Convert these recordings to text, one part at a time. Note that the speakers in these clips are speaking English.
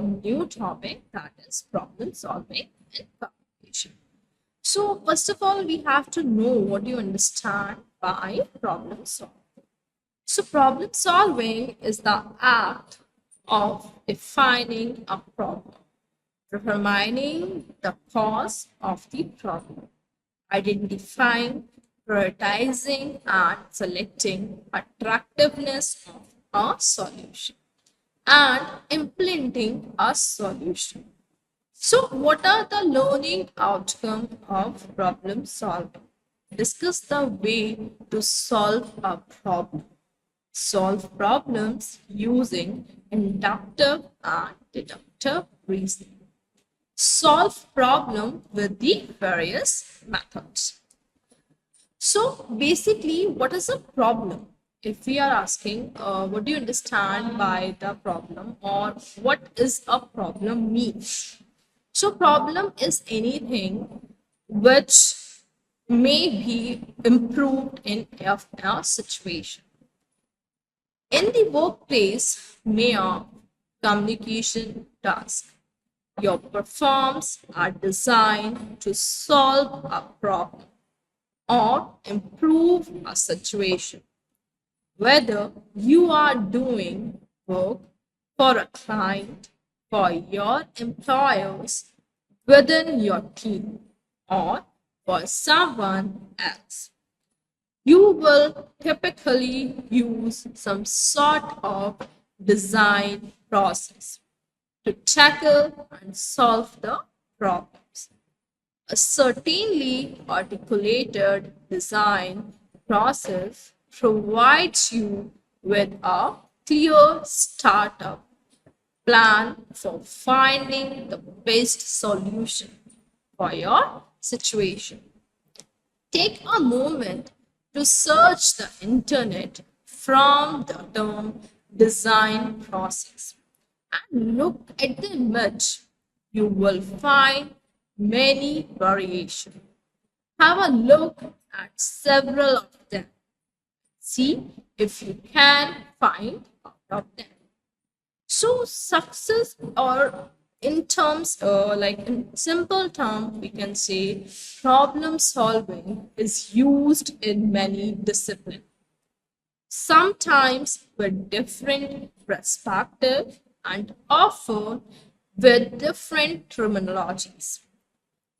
new topic, that is problem solving in communication. So, first of all, we have to know what you understand by problem solving. So, problem solving is the act of defining a problem, determining the cause of the problem, identifying, prioritizing, and selecting attractiveness of a solution, and implementing a solution. So, what are the learning outcome of problem solving? Discuss the way to solve a problem. Solve problems using inductive and deductive reasoning. Solve problem with the various methods. So basically, what is a problem? If we are asking, what do you understand by the problem, or what is a problem means? So problem is anything which may be improved in a situation. In the workplace, may a communication task. Your performs are designed to solve a problem or improve a situation. Whether you are doing work for a client, for your employers, within your team, or for someone else, you will typically use some sort of design process to tackle and solve the problems. A certainly articulated design process provides you with a clear startup plan for finding the best solution for your situation. Take a moment to search the internet from the term design process and look at the image. You will find many variations. Have a look at several of them. See if you can find out of them. So success, or in terms like in simple term, we can say problem solving is used in many disciplines, sometimes with different perspective and often with different terminologies.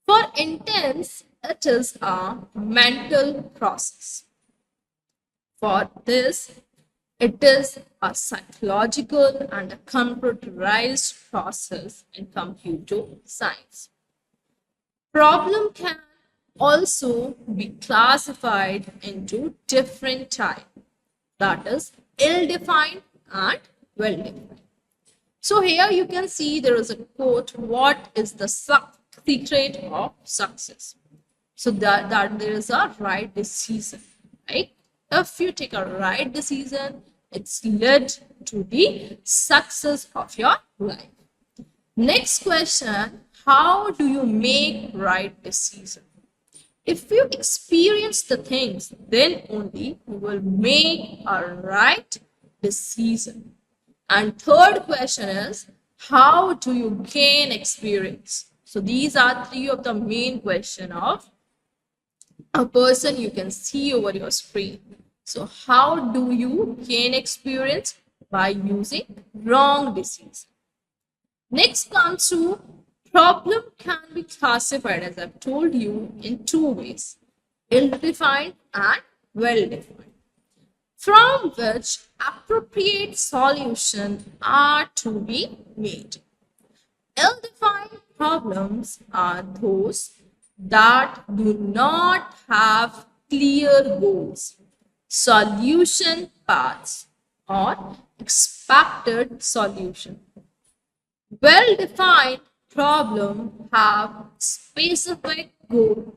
For instance, it is a mental process. For this, it is a psychological and a computerized process in computer science. Problem can also be classified into different types, that is ill-defined and well-defined. So here you can see there is a quote, what is the secret of success? So that there is a right decision, right? If you take a right decision, it's led to the success of your life. Next question, how do you make right decision? If you experience the things, then only you will make a right decision. And third question is, how do you gain experience? So these are three of the main question of a person you can see over your screen. So how do you gain experience? By using wrong decision. Next comes to problem can be classified, as I've told you, in two ways, ill-defined and well-defined, from which appropriate solutions are to be made. Ill-defined problems are those that do not have clear goals, solution paths, or expected solution. Well-defined problems have specific goal,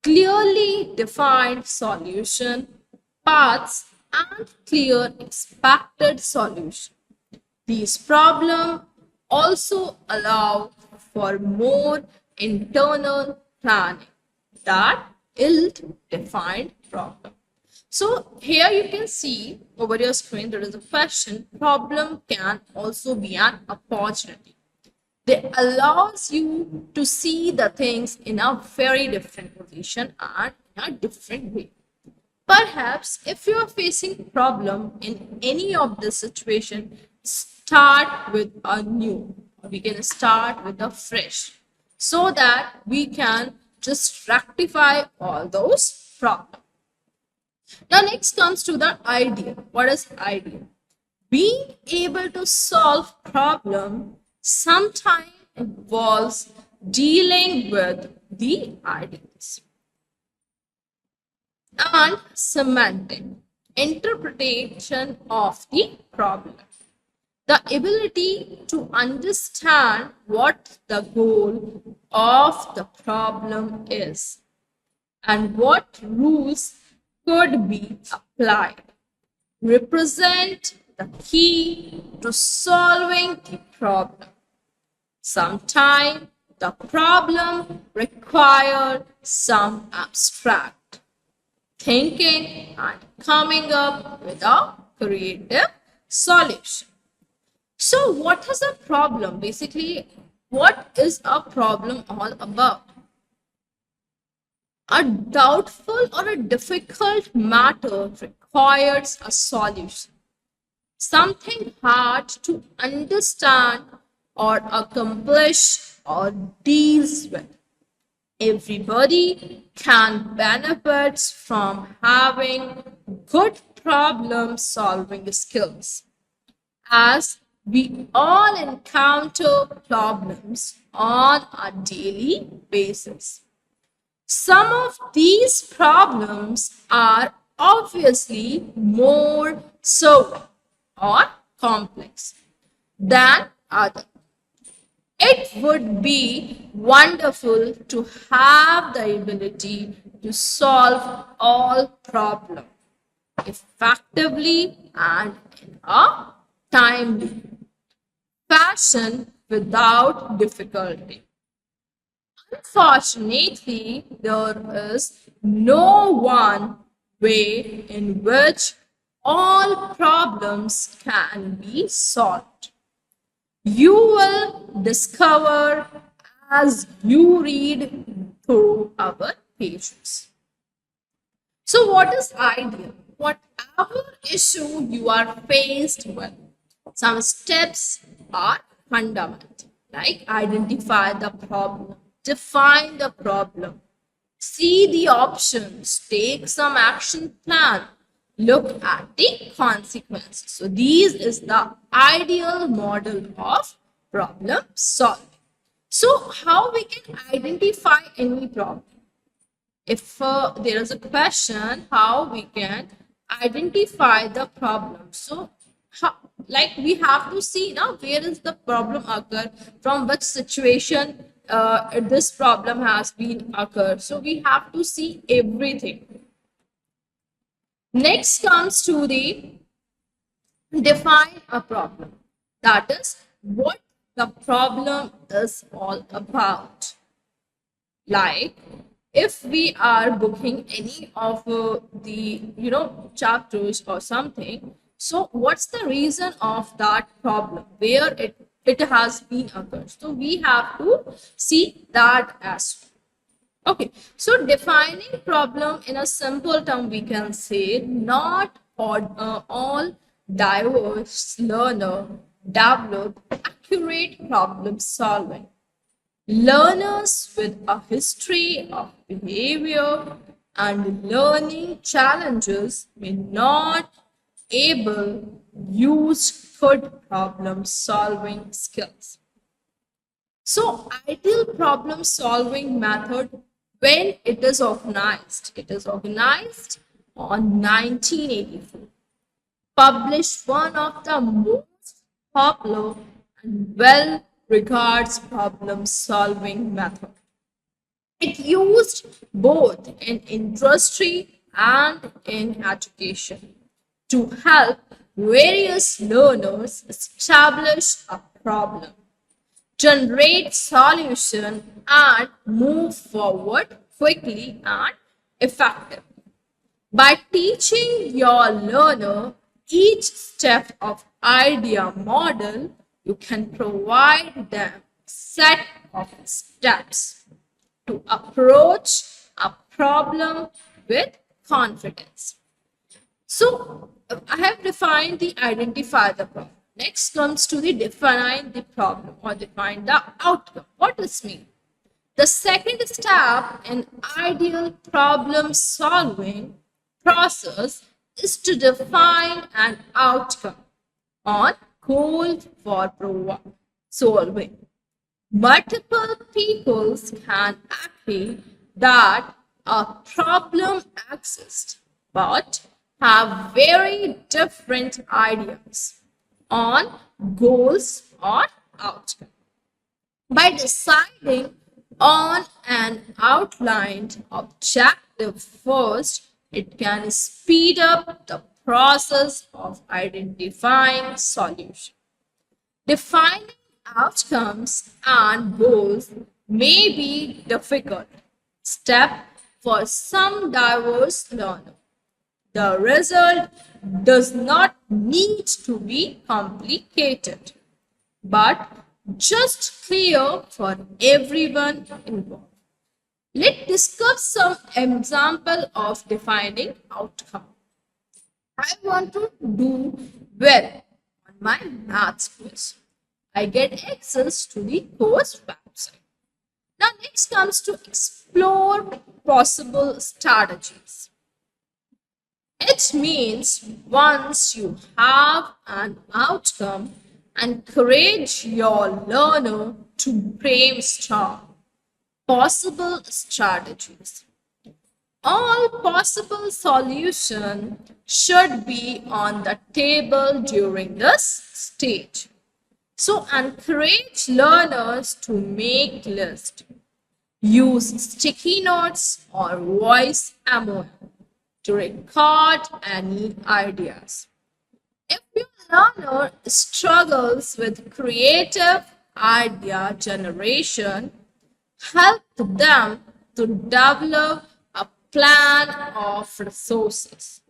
clearly defined solution paths, and clear expected solution. These problems also allow for more internal planning than ill-defined problem. So here you can see over your screen, there is a question. Problem can also be an opportunity. They allows you to see the things in a very different position and in a different way. Perhaps if you are facing problem in any of the situation, start with a new. We can start with a fresh so that we can just rectify all those problems. Now next comes to the idea. What is idea? Being able to solve problem sometimes involves dealing with the ideas and semantic interpretation of the problem. The ability to understand what the goal of the problem is and what rules could be applied represent the key to solving the problem. Sometimes the problem requires some abstract thinking and coming up with a creative solution. So, what is a problem? Basically, what is a problem all about? A doubtful or a difficult matter requires a solution. Something hard to understand or accomplish or deals with. Everybody can benefit from having good problem solving skills, as we all encounter problems on a daily basis. Some of these problems are obviously more severe or complex than others. It would be wonderful to have the ability to solve all problems effectively and in a timely fashion without difficulty. Unfortunately, there is no one way in which all problems can be solved. You will discover as you read through our pages. So, what is ideal? Whatever issue you are faced with, some steps are fundamental, like identify the problem, define the problem, see the options, take some action plan, look at the consequences. So these is the ideal model of problem solving. So how we can identify any problem? If there is a question, how we can identify the problem? So how, like we have to see now where is the problem occur, from which situation this problem has been occurred. So we have to see everything. Next comes to the define a problem. That is what the problem is all about. Like if we are booking any of the chapters or something, so what's the reason of that problem, where it has been occurred? So we have to see that as well. Okay, so defining problem in a simple term, we can say not all diverse learner develop accurate problem solving. Learners with a history of behavior and learning challenges may not able use good problem solving skills. So ideal problem solving method, when it is organized on 1984, published one of the most popular and well regards problem solving method. It used both in industry and in education to help various learners establish a problem, generate solution, and move forward quickly and effectively. By teaching your learner each step of idea model, you can provide them a set of steps to approach a problem with confidence. So I have defined the identify the problem. Next comes to the define the problem or define the outcome. What does mean? The second step in ideal problem solving process is to define an outcome on goal for solving. Multiple peoples can agree that a problem exists but have very different ideas on goals or outcome. By deciding on an outlined objective first, it can speed up the process of identifying solution. Defining outcomes and goals may be difficult step for some diverse learner. The result does not need to be complicated, but just clear for everyone involved. Let's discuss some example of defining outcome. I want to do well on my maths quiz. I get access to the course website. Now next comes to explore possible strategies. It means once you have an outcome, encourage your learner to brainstorm possible strategies. All possible solutions should be on the table during this stage. So encourage learners to make lists. Use sticky notes or voice memo to record any ideas. If your learner struggles with creative idea generation, help them to develop a plan of resources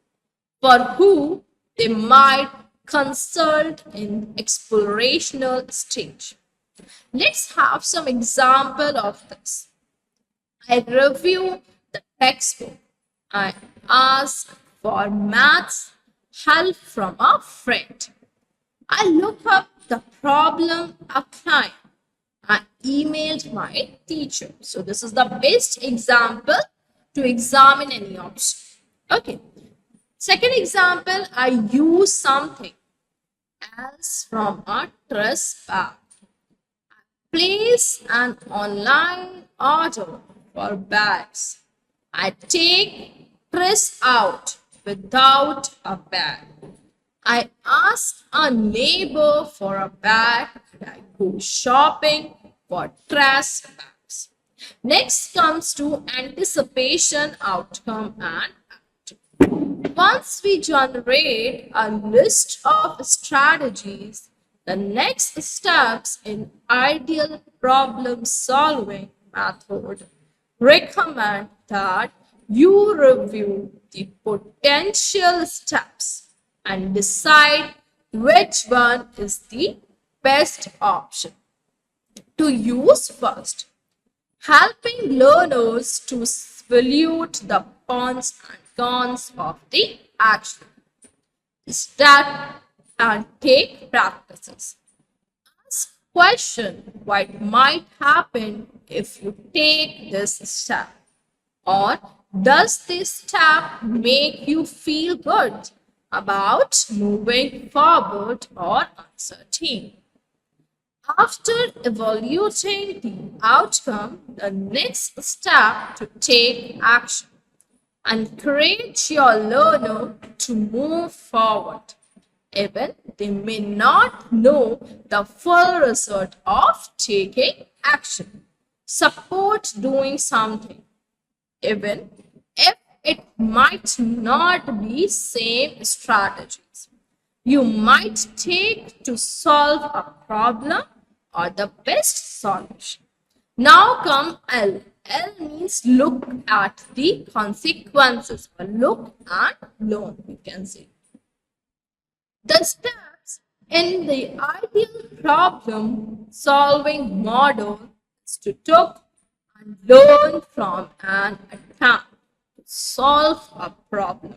for who they might consult in explorational stage. Let's have some example of this. I review the textbook. I ask for maths help from a friend. I look up the problem outline. I emailed my teacher. So this is the best example to examine any option. Okay. Second example, I use something else from a dress bag. Place an online order for bags. I take dress out without a bag. I ask a neighbor for a bag and I go shopping for trash bags. Next comes to anticipation, outcome, and action. Once we generate a list of strategies, the next steps in ideal problem solving method recommend that you review the potential steps and decide which one is the best option to use first, helping learners to evaluate the pros and cons of the action. Start and take practices. Ask question what might happen if you take this step, or does this step make you feel good about moving forward or uncertain? After evaluating the outcome, the next step to take action. Encourage your learner to move forward. Even they may not know the full result of taking action. Support doing something, even if it might not be same strategies you might take to solve a problem or the best solution. Now come L. L means look at the consequences, or look and learn, you can say. The steps in the ideal problem solving model is to take and learn from an attempt to solve a problem.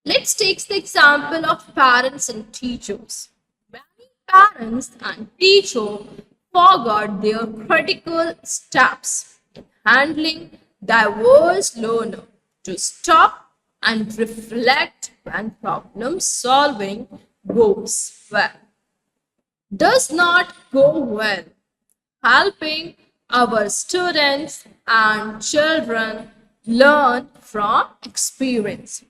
Let's take the example of parents and teachers. Many parents and teachers forgot their critical steps in handling diverse learners to stop and reflect when problem solving goes well. Does not go well, helping our students and children learn from experience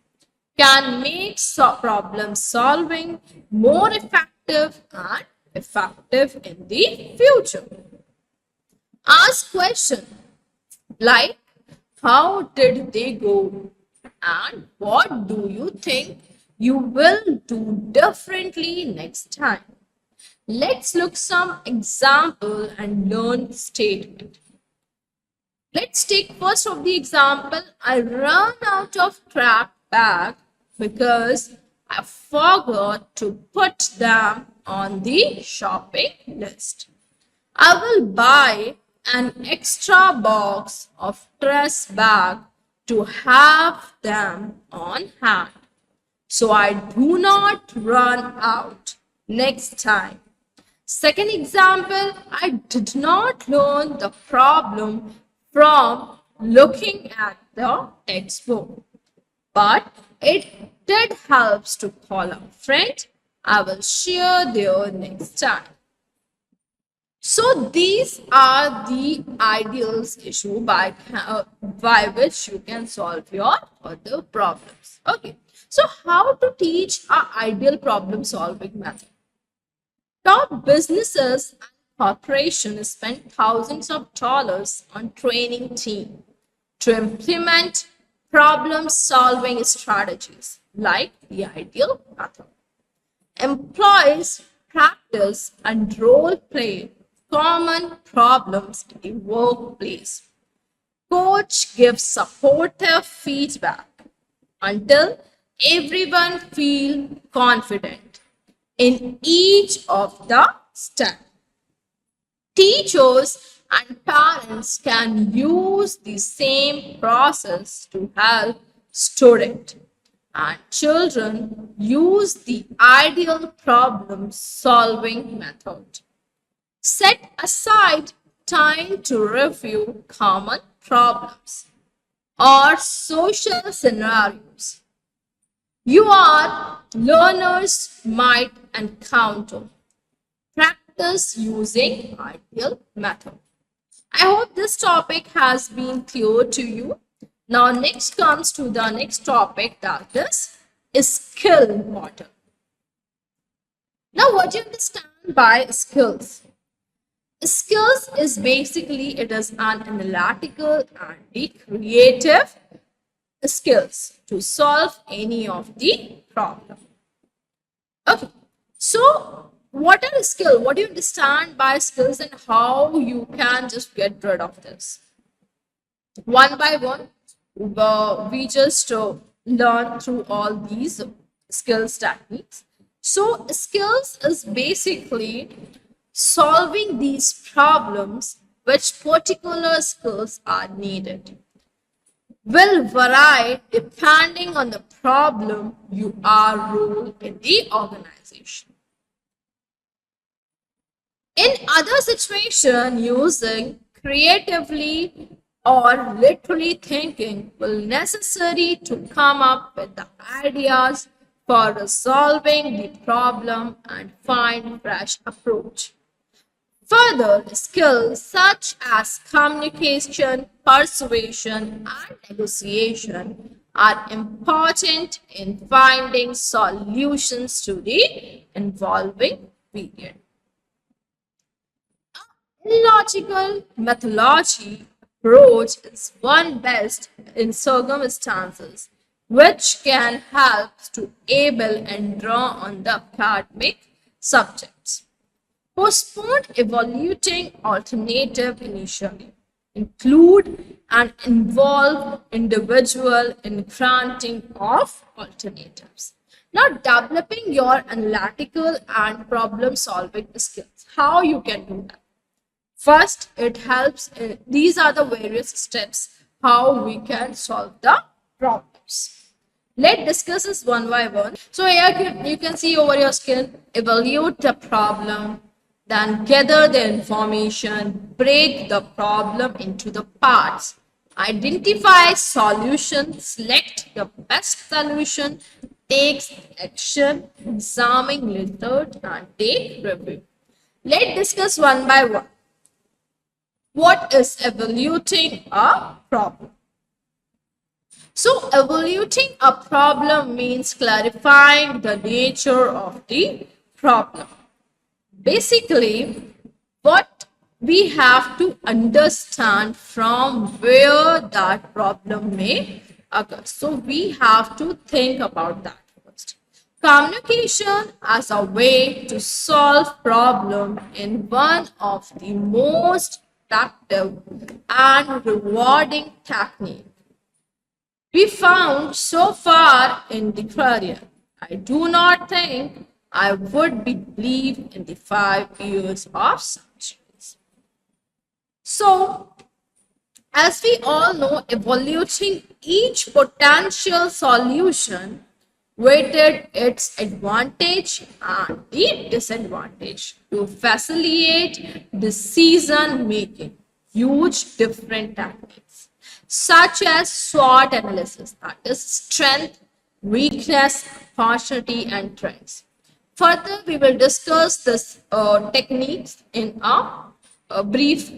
can make problem solving more effective and effective in the future. Ask questions like how did they go and what do you think you will do differently next time. Let's look some example and learn statement. Let's take first of the example. I ran out of crab bag because I forgot to put them on the shopping list. I will buy an extra box of trash bag to have them on hand so I do not run out next time. Second example, I did not learn the problem from looking at the textbook, but it did helps to call a friend. I will share their next time. So these are the ideals issue by which you can solve your other problems. Okay. So how to teach an ideal problem solving method? Top businesses and corporations spend thousands of dollars on training team to implement problem solving strategies like the ideal method. Employees practice and role play common problems in the workplace. Coach gives supportive feedback until everyone feels confident in each of the steps. Teachers and parents can use the same process to help students, and children use the ideal problem solving method. Set aside time to review common problems or social scenarios your learners might encounter. Practice using ideal method. I hope this topic has been clear to you. Now next comes to the next topic, that is skill model. Now what do you understand by skills? Skills is basically it is an analytical and the creative skills to solve any of the problem. Okay, so what are skill? What do you understand by skills and how you can just get rid of this? One by one, we just learn through all these skills techniques. So skills is basically solving these problems which particular skills are needed. Will vary depending on the problem you are role in the organization. In other situation, using creatively or literally thinking will necessary to come up with the ideas for resolving the problem and find fresh approach. Further, skills such as communication, persuasion, and negotiation are important in finding solutions to the involving period. Illogical methodology approach is one best in circumstances which can help to able and draw on the academic subjects. Postpone evaluating alternative initially. Include and involve individual in granting of alternatives. Now, developing your analytical and problem solving skills. How you can do that? First, it helps. These are the various steps how we can solve the problems. Let's discuss this one by one. So here you can see over your screen, evaluate the problem, then gather the information, break the problem into the parts, identify solution, select the best solution, take action, examine result, and take review. Let's discuss one by one. What is evaluating a problem? So, evaluating a problem means clarifying the nature of the problem. Basically, what we have to understand from where that problem may occur. So, we have to think about that first. Communication as a way to solve problem in one of the most effective and rewarding techniques we found so far in the career. I do not think I would believe in the 5 years of centuries. So, as we all know, evaluating each potential solution weighted its advantage and the disadvantage to facilitate decision making. Huge different techniques such as SWOT analysis, that is strength, weakness, opportunity, and trends. Further, we will discuss this techniques in a brief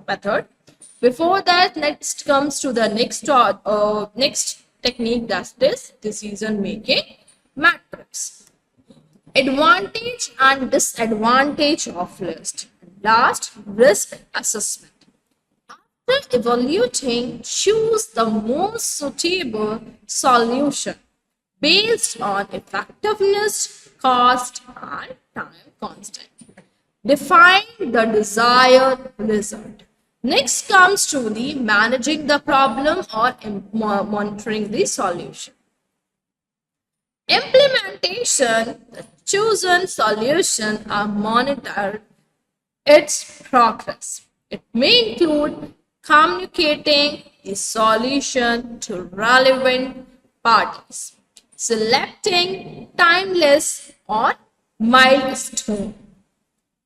method. Before that, next comes to the next technique, that is decision making matrix. Advantage and disadvantage of list. Last, risk assessment. After evaluating, choose the most suitable solution based on effectiveness, cost, and time constant. Define the desired result. Next comes to the managing the problem or monitoring the solution. Implementation, the chosen solution are monitored its progress. It may include communicating the solution to relevant parties, selecting timeless or milestone,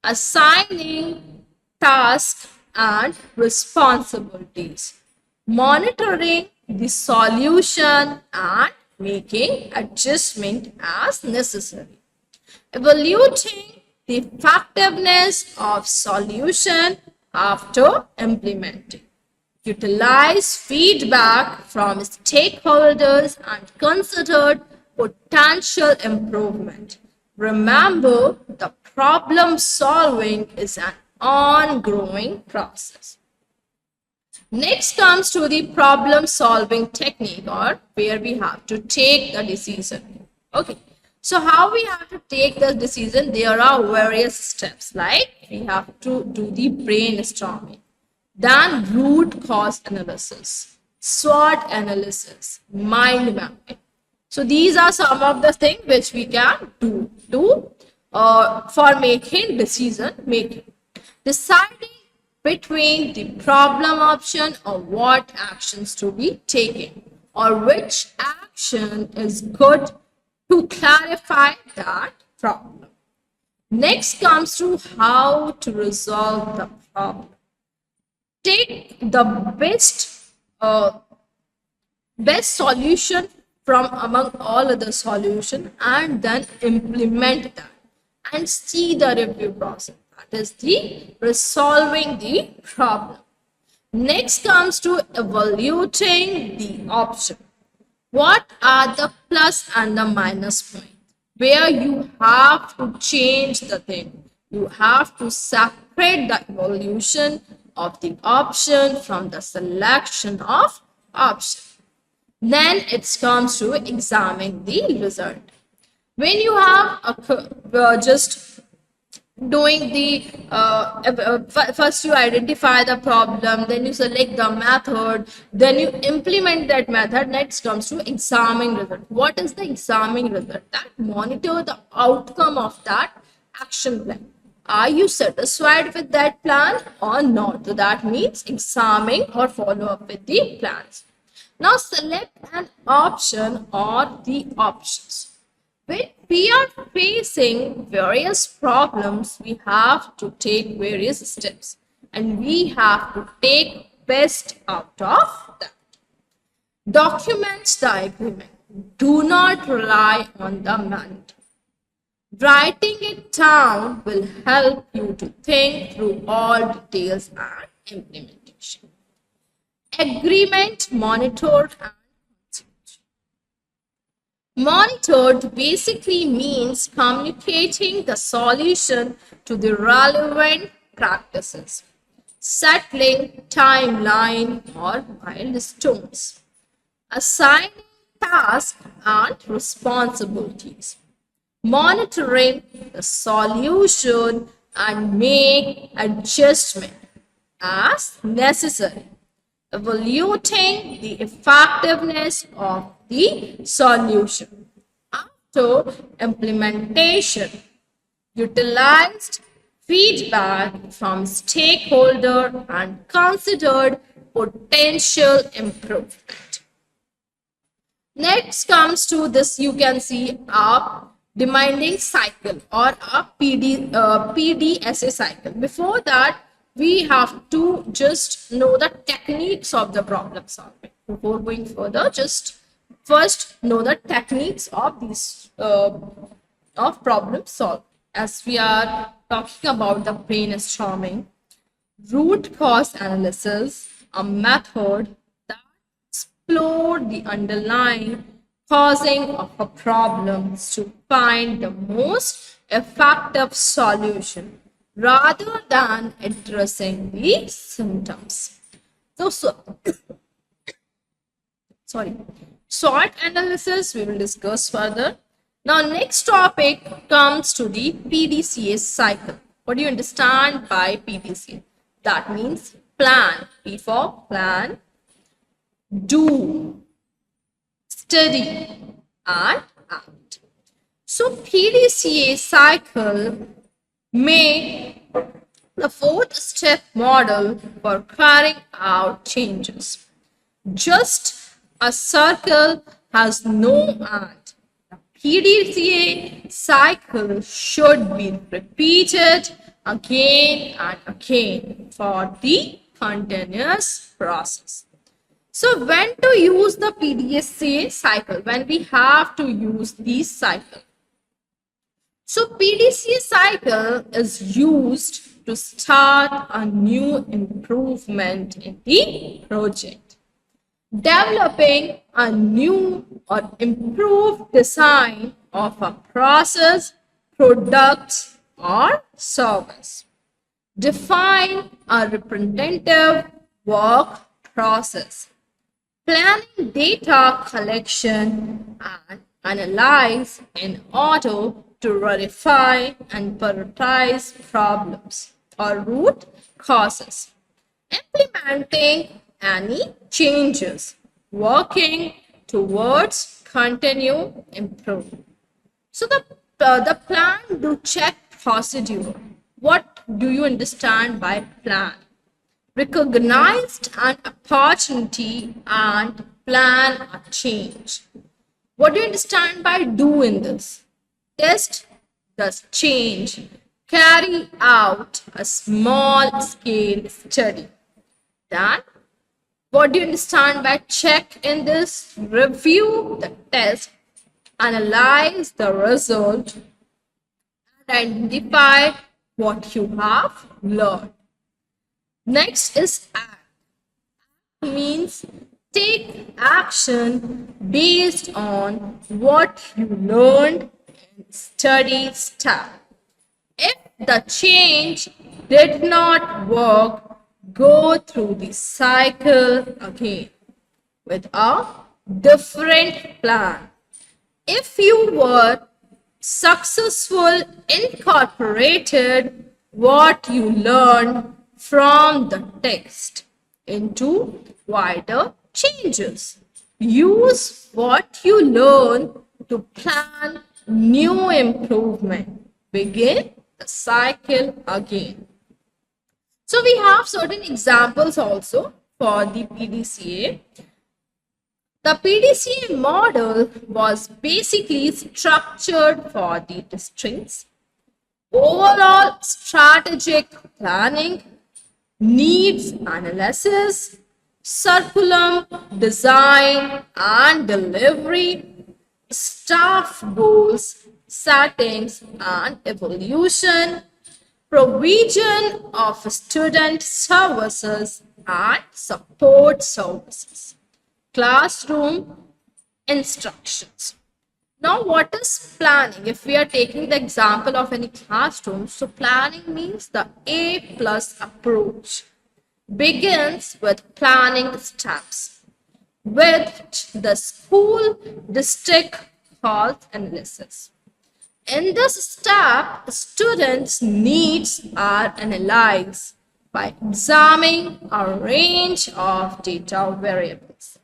assigning tasks and responsibilities, monitoring the solution and making adjustment as necessary, evaluating the effectiveness of solution after implementing. Utilize feedback from stakeholders and consider potential improvement. Remember, the problem solving is an ongoing process. Next comes to the problem solving technique, or where we have to take the decision. Okay. So how we have to take the decision? There are various steps, like we have to do the brainstorming, then root cause analysis, SWOT analysis, mind mapping. So these are some of the things which we can do for making decision making. Deciding between the problem option or what actions to be taken, or which action is good to clarify that problem. Next comes to how to resolve the problem. Take the best solution from among all other solutions and then implement that and see the review process. That is the resolving the problem. Next comes to evaluating the option. What are the plus and the minus point? Where you have to change the thing. You have to separate the evaluation of the option from the selection of option. Then it comes to examine the result. When you have just doing the first you identify the problem, then you select the method, then you implement that method. Next comes to examining result. What is the examining result? That monitor the outcome of that action plan. Are you satisfied with that plan or not? So that means examining or follow up with the plans. Now select an option or the options. When we are facing various problems, we have to take various steps and we have to take best out of that. Document the agreement. Do not rely on the manual. Writing it down will help you to think through all details and implementation. Agreement monitored and monitored basically means communicating the solution to the relevant practices, settling timeline or milestones, assigning tasks and responsibilities, monitoring the solution and make adjustment as necessary, evaluating the effectiveness of the solution. After implementation, utilized feedback from stakeholder and considered potential improvement. Next comes to this, you can see a demanding cycle or a PDSA cycle. Before that, we have to just know the techniques of the problem solving. Before going further, just first know the techniques of these of problem solving. As we are talking about the brainstorming, root cause analysis, a method that explore the underlying causing of a problem to find the most effective solution rather than addressing the symptoms. So sorry, SWOT analysis we will discuss further. Now next topic comes to the PDCA cycle. What do you understand by PDCA? That means plan. P for plan, do, study and act. So PDCA cycle may the fourth step model for carrying out changes. Just a circle has no end. The PDCA cycle should be repeated again and again for the continuous process. So when to use the PDCA cycle? When we have to use this cycle. So PDCA cycle is used to start a new improvement in the project. Developing a new or improved design of a process, product or service. Define a representative work process. Planning data collection and analyze in order to verify and prioritize problems or root causes. Implementing any changes, working towards continued improvement. So the plan to check procedure. What do you understand by plan? Recognized an opportunity and plan a change. What do you understand by do in this? Test the change. Carry out a small scale study. Then, what do you understand by check in this? Review the test, analyze the result, and identify what you have learned. Next is act. Means take action based on what you learned in study step. If the change did not work, go through the cycle again with a different plan. If you were successful incorporated what you learned from the text into wider changes. Use what you learn to plan new improvement. Begin the cycle again. So we have certain examples also for the PDCA. The PDCA model was basically structured for the districts, overall strategic planning, needs analysis, curriculum design and delivery, staff goals, settings and evolution, provision of student services and support services, classroom instructions. Now, what is planning? If we are taking the example of any classroom, so planning means the A plus approach begins with planning steps, with the school district health analysis. In this step, students' needs are analyzed by examining a range of data variables.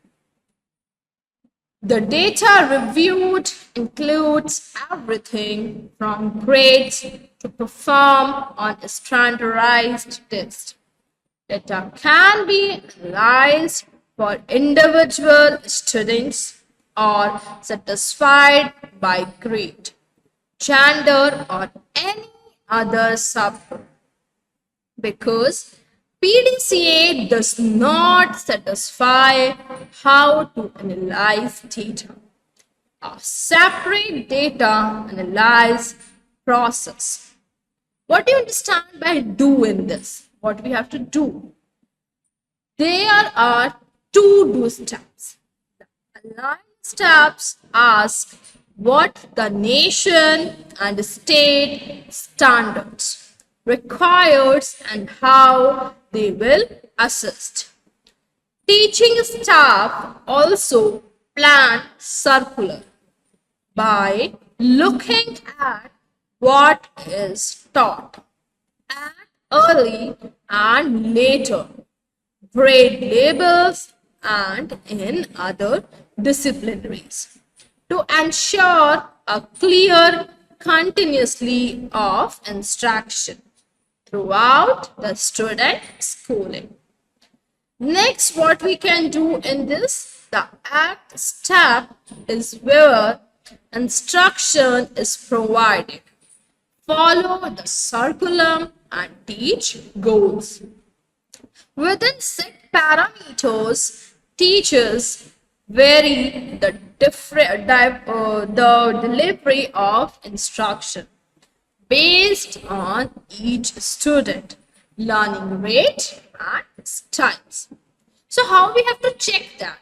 The data reviewed includes everything from grades to perform on a standardized test. Data can be analyzed for individual students or satisfied by grade, gender, or any other subgroup, because PDCA does not satisfy how to analyze data. A separate data analyze process. What do you understand by doing this? What we have to do? There are two do steps. The align steps ask what the nation and state standards requires and how they will assist. Teaching staff also plan circular by looking at what is taught at early and later grade labels and in other disciplinaries to ensure a clear continuously of instruction throughout the student schooling. Next, what we can do in this, the act step is where instruction is provided. Follow the curriculum and teach goals. Within set parameters, teachers vary the delivery of instruction based on each student, learning rate and styles. So how we have to check that?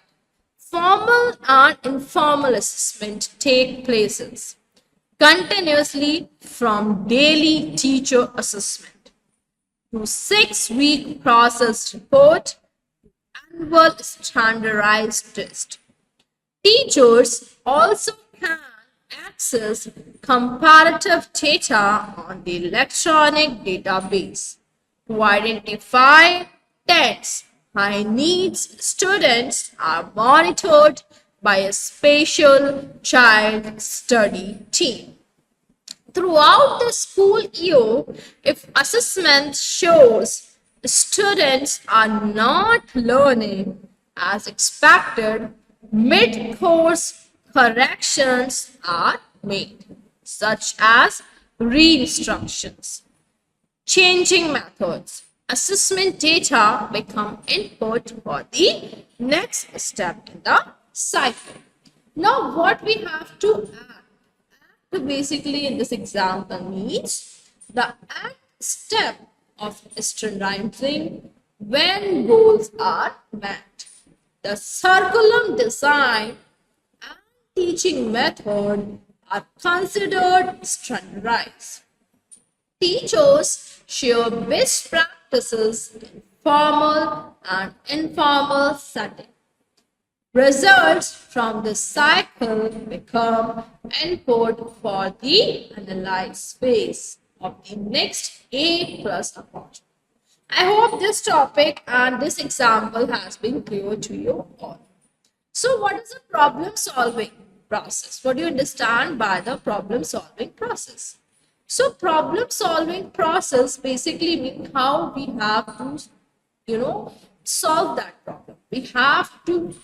Formal and informal assessment take places continuously from daily teacher assessment to 6-week process report, annual standardized test. Teachers also can access comparative data on the electronic database to identify tests. High needs students are monitored by a special child study team. Throughout the school year, if assessment shows students are not learning as expected, mid-course corrections are made, such as re-instructions, changing methods. Assessment data become input for the next step in the cycle. Now, what we have to add? So basically, in this example means the act step of standardizing when goals are met. The curriculum design and teaching method are considered standardized. Teachers share best practices in formal and informal setting. Results from the cycle become input for the analyzed phase of the next A plus approach. I hope this topic and this example has been clear to you all. So what is the problem solving process? What do you understand by the problem solving process? So problem solving process basically means how we have to, solve that problem. We have to,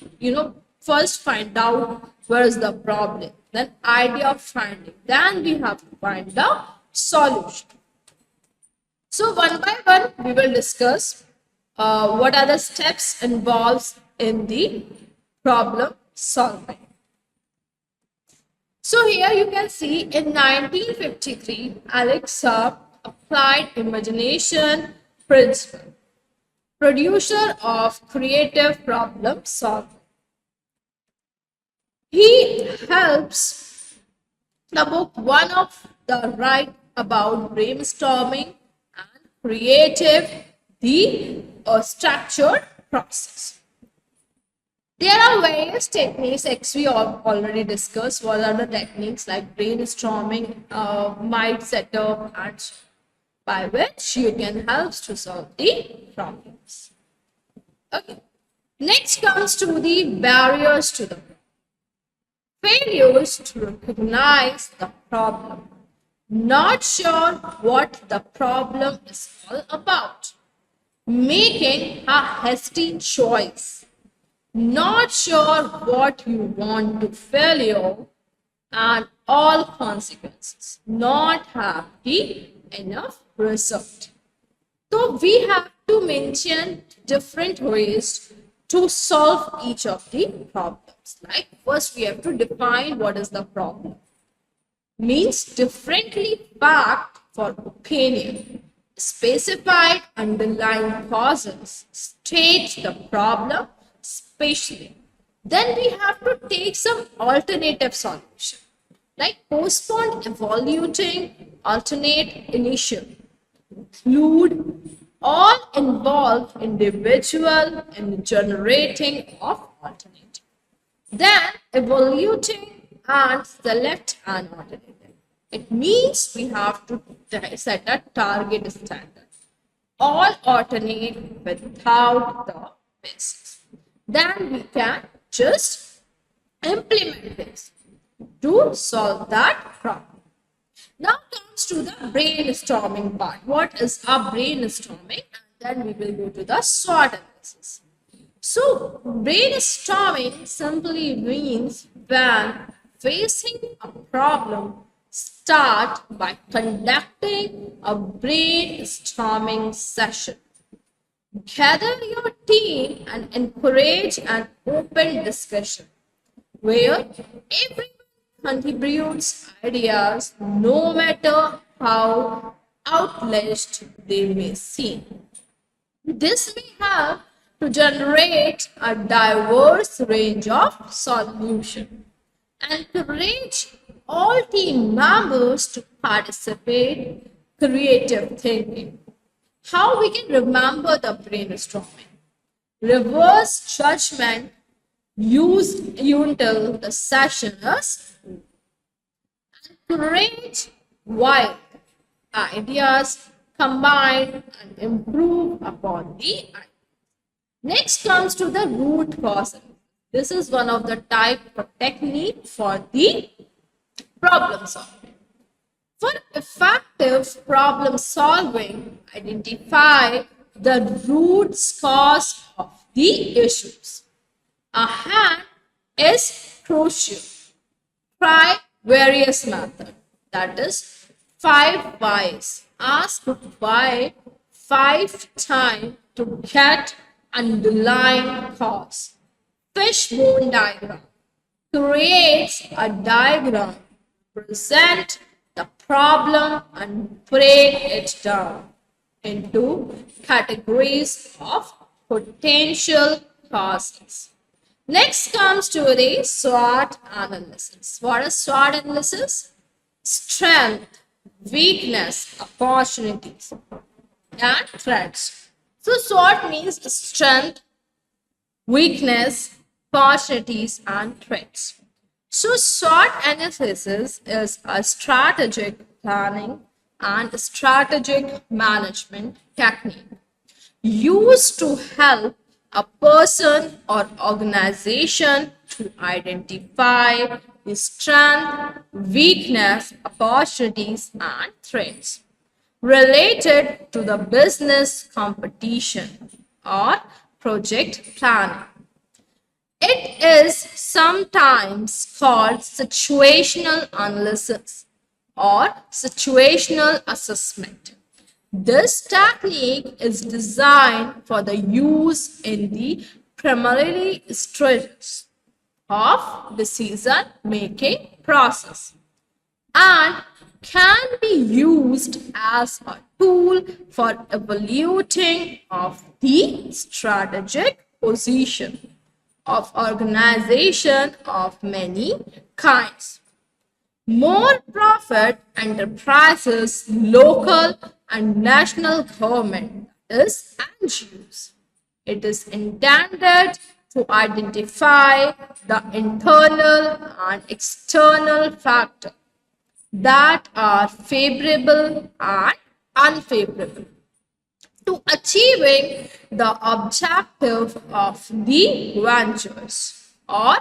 first find out where is the problem, then idea of finding, then we have to find the solution. So one by one, we will discuss what are the steps involved in the problem solving. So here you can see in 1953, Alexa applied imagination principle, producer of creative problem solving. He helps the book one of the right about brainstorming and creative, the structured process. There are various techniques, we have already discussed what are the techniques like brainstorming, mind setup, and by which you can help to solve the problems. Okay. Next comes to the barriers to the problem. Failures to recognize the problem. Not sure what the problem is all about. Making a hasty choice. Not sure what you want to failure and all consequences. Not happy enough result. So we have to mention different ways to solve each of the problems. Like first we have to define what is the problem. Means differently fact for opinion. Specified underlying causes. State the problem spatially. Then we have to take some alternative solution. Like postpone evaluating, alternate initial. Include all involved individual in generating of alternative. Then evaluating and select an alternative. It means we have to set a target standard. All alternate without the basis. Then we can just implement this to solve that problem. Now comes to the brainstorming part. What is a brainstorming? And then we will go to the SWOT analysis. So brainstorming simply means when facing a problem, start by conducting a brainstorming session. Gather your team and encourage an open discussion where everyone contributes ideas no matter how outlandish they may seem. This may help to generate a diverse range of solutions and encourage all team members to participate creative thinking. How we can remember the brainstorming? Reverse judgment used until the session is encourage wild ideas, combine and improve upon the idea. Next comes to the root cause. This is one of the type of technique for the problem solving. For effective problem solving, identify the root cause of the issues. A hand is crucial. Try various methods. That is 5 whys. Ask why 5 times to get underlying cause. Fishbone diagram creates a diagram, present the problem and break it down into categories of potential causes. Next comes to the SWOT analysis. What is SWOT analysis? Strength, weakness, opportunities, and threats. So SWOT means strength, weakness, opportunities, and threats. So, SWOT analysis is a strategic planning and strategic management technique used to help a person or organization to identify the strength, weakness, opportunities, and threats related to the business competition or project planning. It is sometimes called situational analysis or situational assessment. This technique is designed for the use in the primarily stages of decision making process and can be used as a tool for evaluating of the strategic position of organization of many kinds. More profit enterprises, local and national government, that is NGOs. It is intended to identify the internal and external factors that are favorable and unfavorable to achieving the objective of the ventures or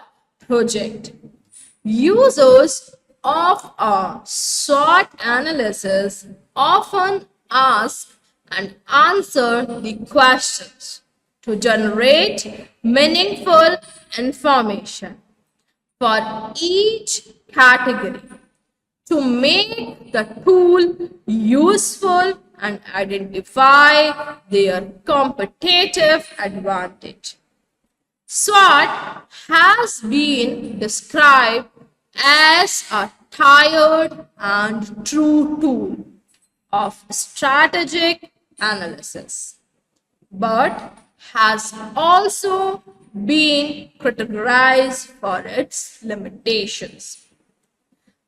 project. Users of a SWOT analysis often ask and answer the questions to generate meaningful information for each category to make the tool useful and identify their competitive advantage. SWOT has been described as a tired and true tool of strategic analysis, but has also been criticized for its limitations.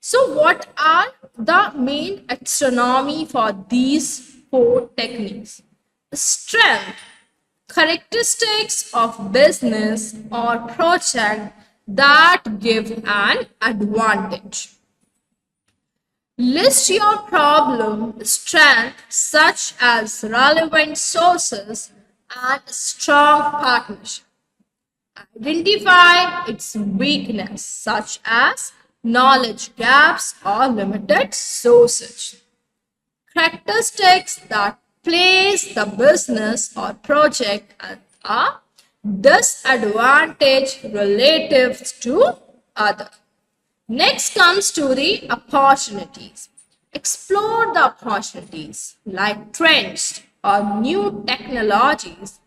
So, what are the main taxonomy for these four techniques? Strength, characteristics of business or project that give an advantage. List your problem strength such as relevant sources and strong partnership. Identify its weakness such as knowledge gaps or limited sources. Characteristics that place the business or project at a disadvantage relative to other. Next comes to the opportunities. Explore the opportunities like trends or new technologies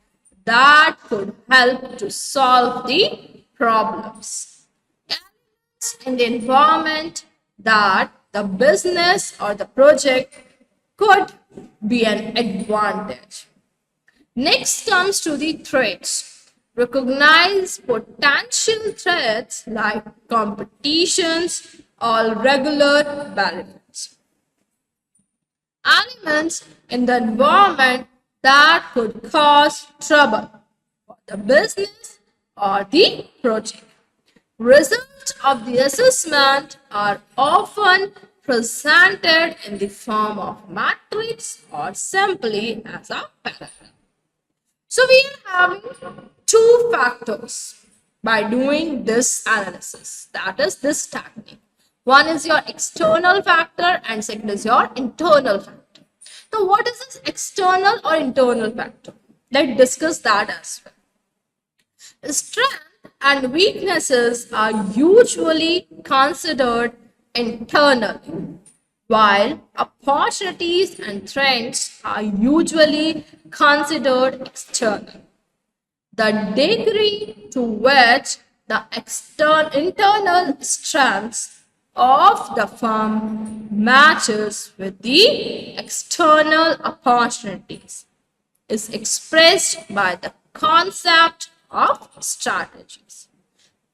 that could help to solve the problems. Elements in the environment that the business or the project could be an advantage. Next comes to the threats. Recognize potential threats like competitions or regular benefits. Elements in the environment that could cause trouble for the business or the project. Results of the assessment are often presented in the form of matrix or simply as a paragraph. So we are having two factors by doing this analysis, that is this technique. One is your external factor and second is your internal factor. So what is this external or internal factor? Let's discuss that as well. Strength and weaknesses are usually considered internal, while opportunities and threats are usually considered external. The degree to which the internal strengths of the firm matches with the external opportunities is expressed by the concept of strategies.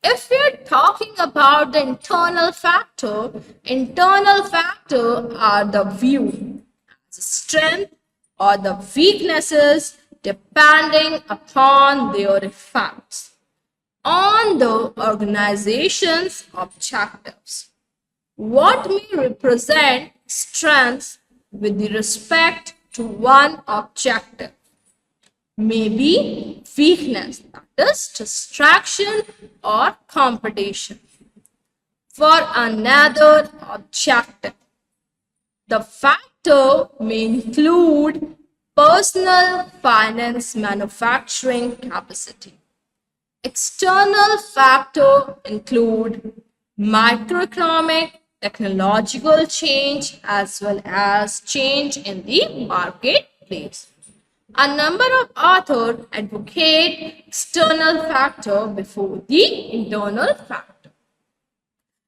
If we're talking about the internal factor are the view as strength or the weaknesses depending upon their effects. on the organization's objectives. What may represent strengths with respect to one objective may be weakness, that is distraction or competition, for another objective. The factor may include personal finance manufacturing capacity. External factors include microeconomic, technological change, as well as change in the marketplace. A number of authors advocate external factor before the internal factor.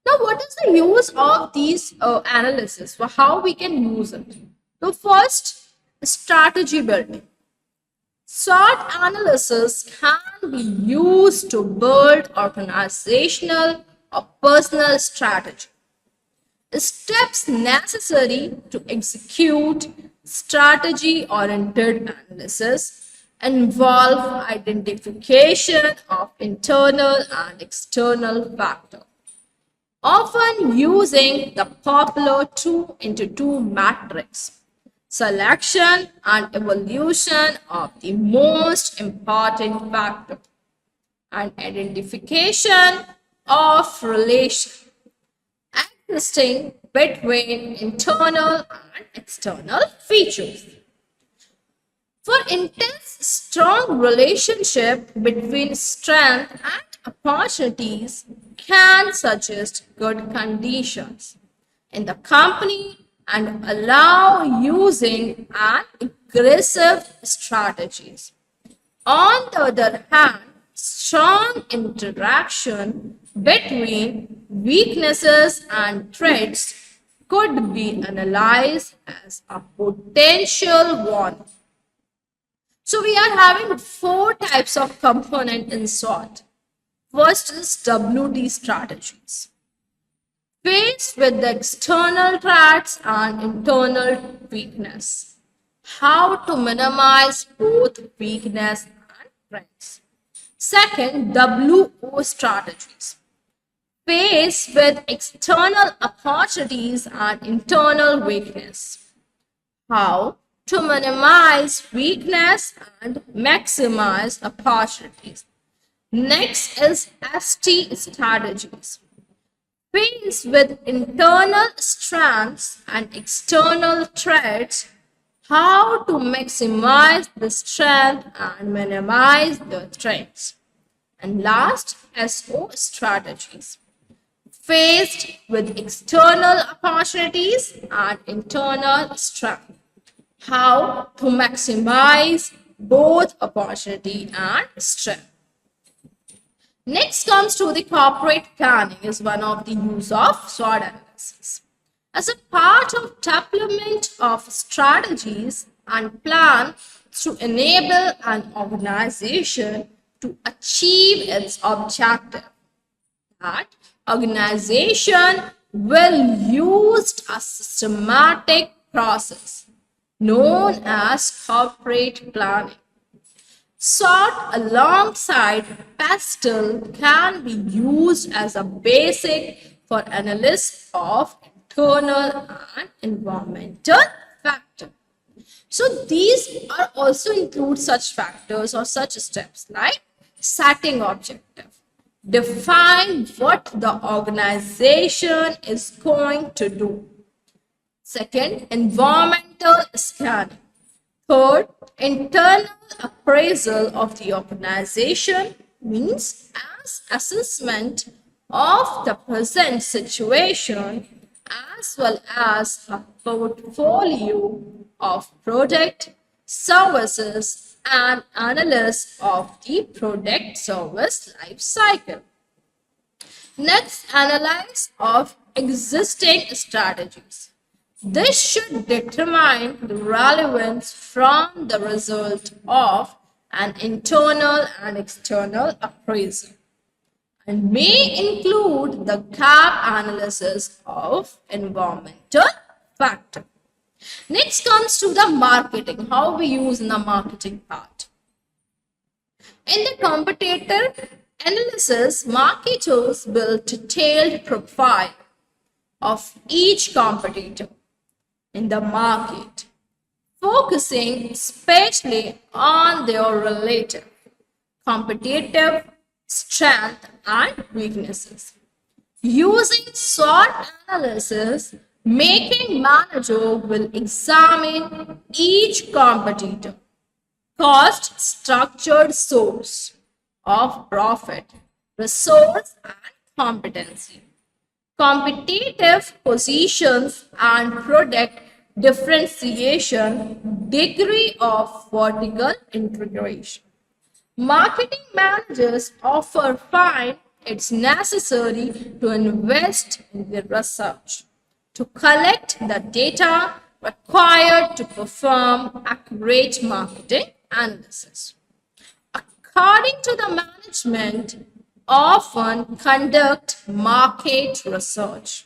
Now, what is the use of these analysis? For how we can use it? So, first, strategy building. SWOT analysis can be used to build organizational or personal strategy. The steps necessary to execute strategy-oriented analysis involve identification of internal and external factors, often using the popular 2 into 2 matrix. Selection and evaluation of the most important factor and identification of relation existing between internal and external features. For intense, strong relationship between strength and opportunities can suggest good conditions in the company and allow using an aggressive strategies. On the other hand, strong interaction between weaknesses and threats could be analyzed as a potential warning. So we are having 4 types of component in SWOT. First is WD strategies. Faced with the external threats and internal weakness, how to minimize both weakness and threats. Second, WO strategies. Faced with external opportunities and internal weakness, how to minimize weakness and maximize opportunities. Next is ST strategies. Faced with internal strengths and external threats, how to maximize the strength and minimize the threats. And last, SO strategies. Faced with external opportunities and internal strength, how to maximize both opportunity and strength. Next comes to the corporate planning is one of the use of SWOT analysis. As a part of development of strategies and plan to enable an organization to achieve its objective, that organization will use a systematic process known as corporate planning. SWOT alongside PESTLE can be used as a basic for analysis of internal and environmental factors. So these are also include such factors or such steps like setting objective. Define what the organization is going to do. Second, environmental scanning. Third, internal appraisal of the organization means as assessment of the present situation as well as a portfolio of product, services, and analysis of the product service life cycle. Next, analyze of existing strategies. This should determine the relevance from the result of an internal and external appraisal and may include the gap analysis of environmental factor. Next comes to the marketing, how we use in the marketing part. In the competitor analysis, marketers build detailed profile of each competitor in the market, focusing especially on their relative competitive strength and weaknesses. Using SWOT analysis, making manager will examine each competitor, cost structured source of profit, resource and competency, competitive positions and product differentiation, degree of vertical integration. Marketing managers often find it's necessary to invest in the research to collect the data required to perform accurate marketing analysis. According to the management, often conduct market research,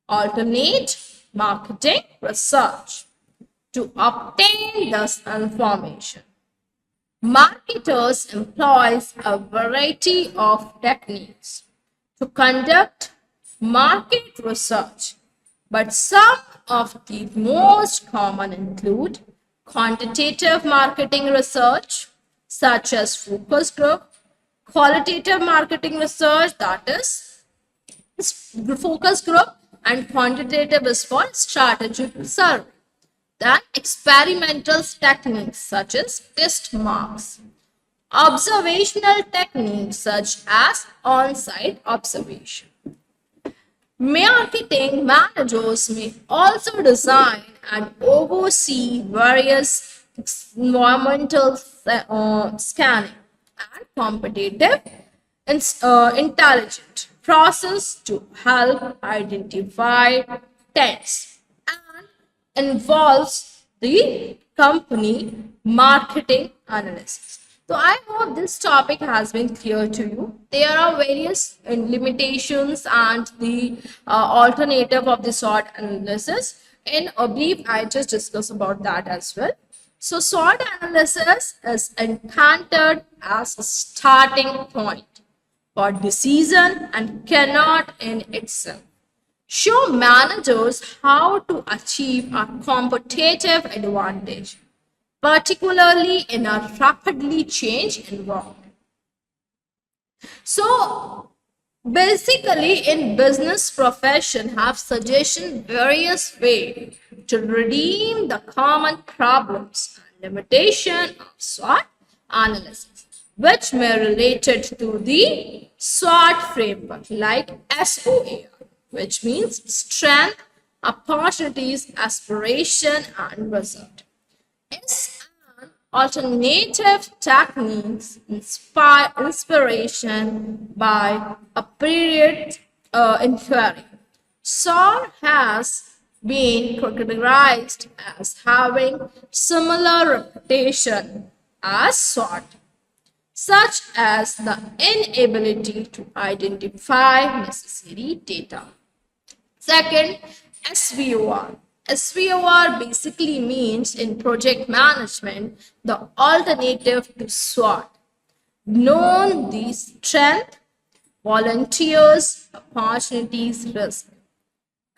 alternate marketing research to obtain this information. Marketers employ a variety of techniques to conduct market research, but some of the most common include quantitative marketing research, such as focus group, qualitative marketing research, that is focus group, and quantitative is for strategic survey. Then experimental techniques such as test marks, observational techniques such as on-site observation. Marketing managers may also design and oversee various environmental scanning and competitive intelligent process to help identify trends and involves the company marketing analysis. So I hope this topic has been clear to you. There are various limitations and the alternative of the SWOT analysis. In a brief, I just discussed about that as well. So SWOT analysis is intended as a starting point for decision and cannot in itself show managers how to achieve a competitive advantage, particularly in a rapidly changing environment. So basically in business profession have suggestion various ways to redeem the common problems and limitation of SWOT analysis, which may related to the SWOT framework like SOAR, which means strength, opportunities, aspiration, and result. It's an alternative techniques inspiration by a period inquiry. SOAR has been categorized as having similar reputation as SWOT, such as the inability to identify necessary data. Second, SVOR. SVOR basically means in project management the alternative to SWOT. Known the strength, volunteers, opportunities, risk.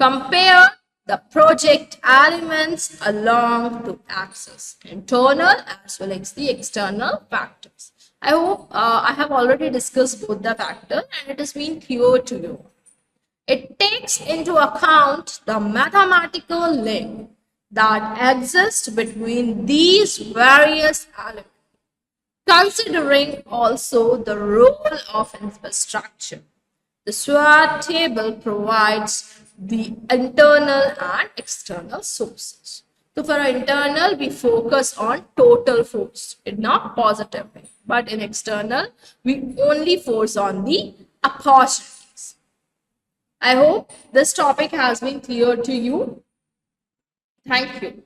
Compare the project elements along to access internal as well as the external factors. I hope I have already discussed both the factors and it has been clear to you. It takes into account the mathematical link that exists between these various elements, considering also the role of infrastructure. The SWOT table provides the internal and external sources. So for internal, we focus on total force, not positive way, but in external, we only force on the opportunity. I hope this topic has been clear to you. Thank you.